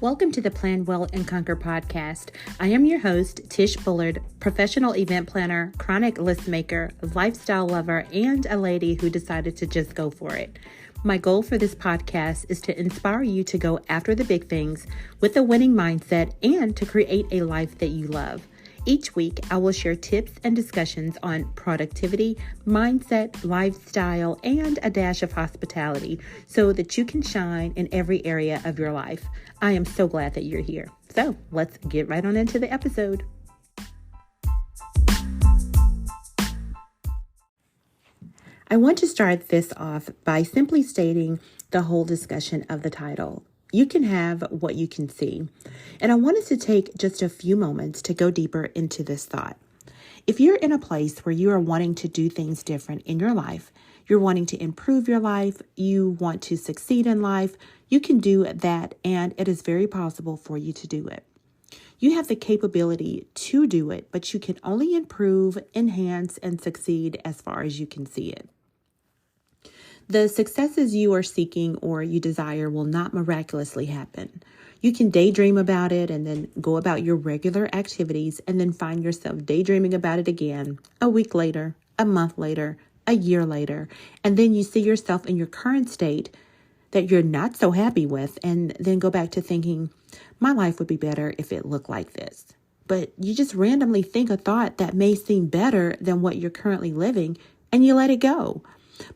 Welcome to the Plan Well and Conquer podcast. I am your host, Tish Bullard, professional event planner, chronic list maker, lifestyle lover, and a lady who decided to just go for it. My goal for this podcast is to inspire you to go after the big things with a winning mindset and to create a life that you love. Each week, I will share tips and discussions on productivity, mindset, lifestyle, and a dash of hospitality so that you can shine in every area of your life. I am so glad that you're here. So let's get right on into the episode. I want to start this off by simply stating the whole discussion of the title. You can have what you can see. And I wanted to take just a few moments to go deeper into this thought. If you're in a place where you are wanting to do things different in your life, you're wanting to improve your life, you want to succeed in life, you can do that, and it is very possible for you to do it. You have the capability to do it, but you can only improve, enhance, and succeed as far as you can see it. The successes you are seeking or you desire will not miraculously happen. You can daydream about it and then go about your regular activities and then find yourself daydreaming about it again a week later, a month later, a year later, and then you see yourself in your current state that you're not so happy with and then go back to thinking, my life would be better if it looked like this. But you just randomly think a thought that may seem better than what you're currently living and you let it go.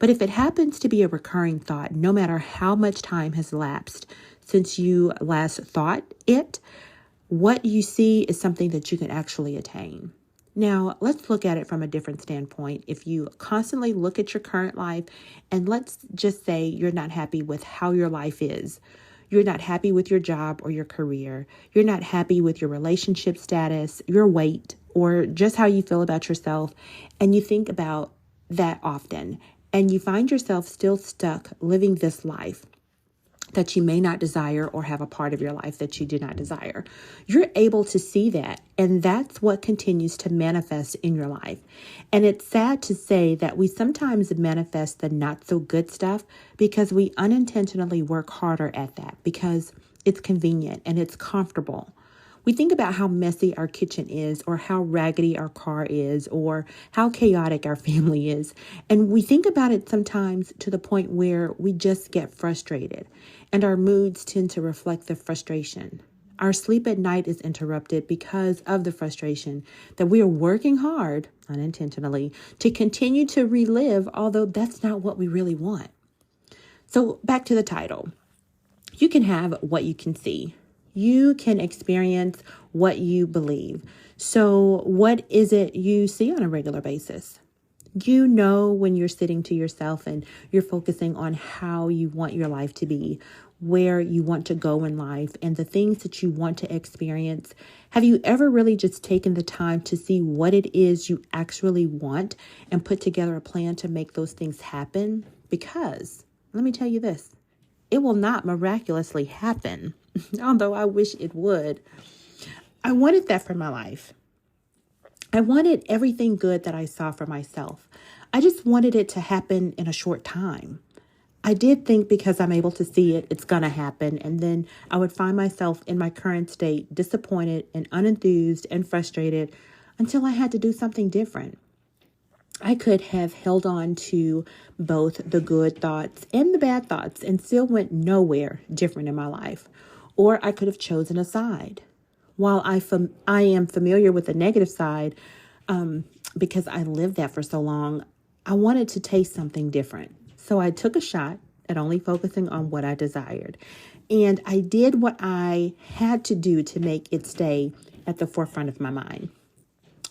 But if it happens to be a recurring thought, no matter how much time has elapsed since you last thought it, what you see is something that you can actually attain. Now, let's look at it from a different standpoint. If you constantly look at your current life, and let's just say you're not happy with how your life is. You're not happy with your job or your career. You're not happy with your relationship status, your weight, or just how you feel about yourself. And you think about that often. And you find yourself still stuck living this life that you may not desire or have a part of your life that you do not desire. You're able to see that, and that's what continues to manifest in your life. And it's sad to say that we sometimes manifest the not so good stuff because we unintentionally work harder at that because it's convenient and it's comfortable. We think about how messy our kitchen is or how raggedy our car is or how chaotic our family is. And we think about it sometimes to the point where we just get frustrated and our moods tend to reflect the frustration. Our sleep at night is interrupted because of the frustration that we are working hard, unintentionally, to continue to relive, although that's not what we really want. So back to the title. You can have what you can see. You can experience what you believe. So what is it you see on a regular basis? You know when you're sitting to yourself and you're focusing on how you want your life to be, where you want to go in life, and the things that you want to experience. Have you ever really just taken the time to see what it is you actually want and put together a plan to make those things happen? Because let me tell you this, it will not miraculously happen. Although I wish it would. I wanted that for my life. I wanted everything good that I saw for myself. I just wanted it to happen in a short time. I did think because I'm able to see it, it's going to happen. And then I would find myself in my current state, disappointed and unenthused and frustrated until I had to do something different. I could have held on to both the good thoughts and the bad thoughts and still went nowhere different in my life. Or I could have chosen a side. While I am familiar with the negative side, because I lived that for so long, I wanted to taste something different. So I took a shot at only focusing on what I desired. And I did what I had to do to make it stay at the forefront of my mind.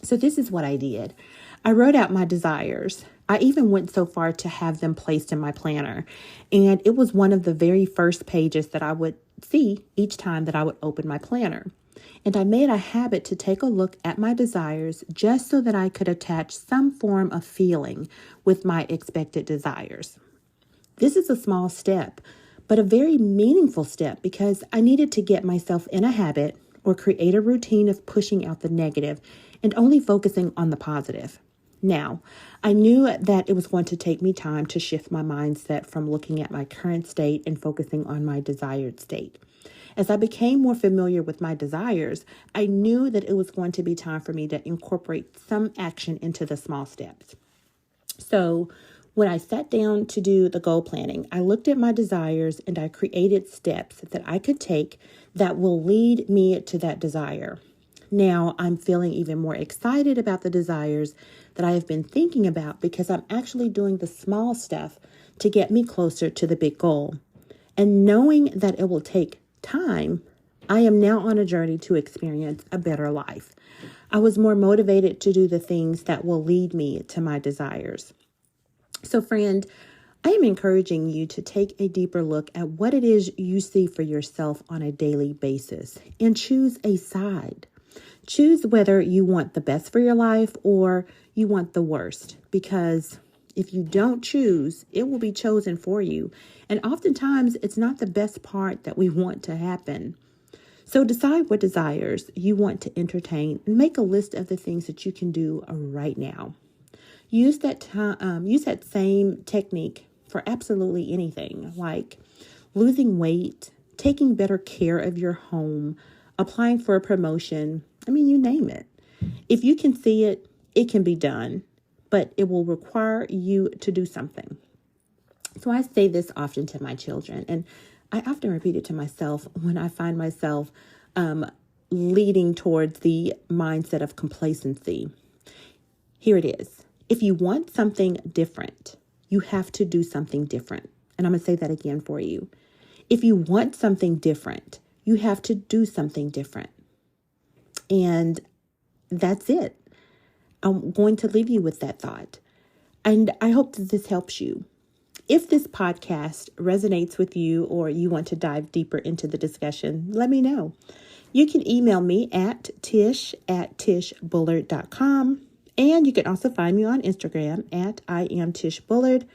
So this is what I did. I wrote out my desires. I even went so far to have them placed in my planner. And it was one of the very first pages that I would see each time that I would open my planner. And I made a habit to take a look at my desires just so that I could attach some form of feeling with my expected desires. This is a small step, but a very meaningful step because I needed to get myself in a habit or create a routine of pushing out the negative and only focusing on the positive. Now, I knew that it was going to take me time to shift my mindset from looking at my current state and focusing on my desired state. As I became more familiar with my desires, I knew that it was going to be time for me to incorporate some action into the small steps. So when I sat down to do the goal planning, I looked at my desires and I created steps that I could take that will lead me to that desire. Now I'm feeling even more excited about the desires that I have been thinking about because I'm actually doing the small stuff to get me closer to the big goal. And knowing that it will take time, I am now on a journey to experience a better life. I was more motivated to do the things that will lead me to my desires. So friend, I am encouraging you to take a deeper look at what it is you see for yourself on a daily basis and choose a side. Choose whether you want the best for your life or you want the worst, because if you don't choose, it will be chosen for you. And oftentimes it's not the best part that we want to happen. So decide what desires you want to entertain and make a list of the things that you can do right now. Use that same technique for absolutely anything, like losing weight, taking better care of your home, applying for a promotion. I mean, you name it. If you can see it, it can be done, but it will require you to do something. So I say this often to my children, and I often repeat it to myself when I find myself leading towards the mindset of complacency. Here it is. If you want something different, you have to do something different. And I'm going to say that again for you. If you want something different, you have to do something different. And that's it. I'm going to leave you with that thought. And I hope that this helps you. If this podcast resonates with you or you want to dive deeper into the discussion, let me know. You can email me at tish@tishbullard.com. And you can also find me on Instagram at I am Tish Bullard.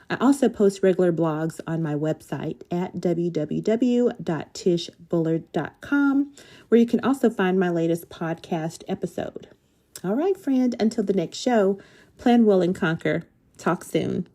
I also post regular blogs on my website at www.tishbullard.com, where you can also find my latest podcast episode. All right, friend, until the next show, plan well and conquer. Talk soon.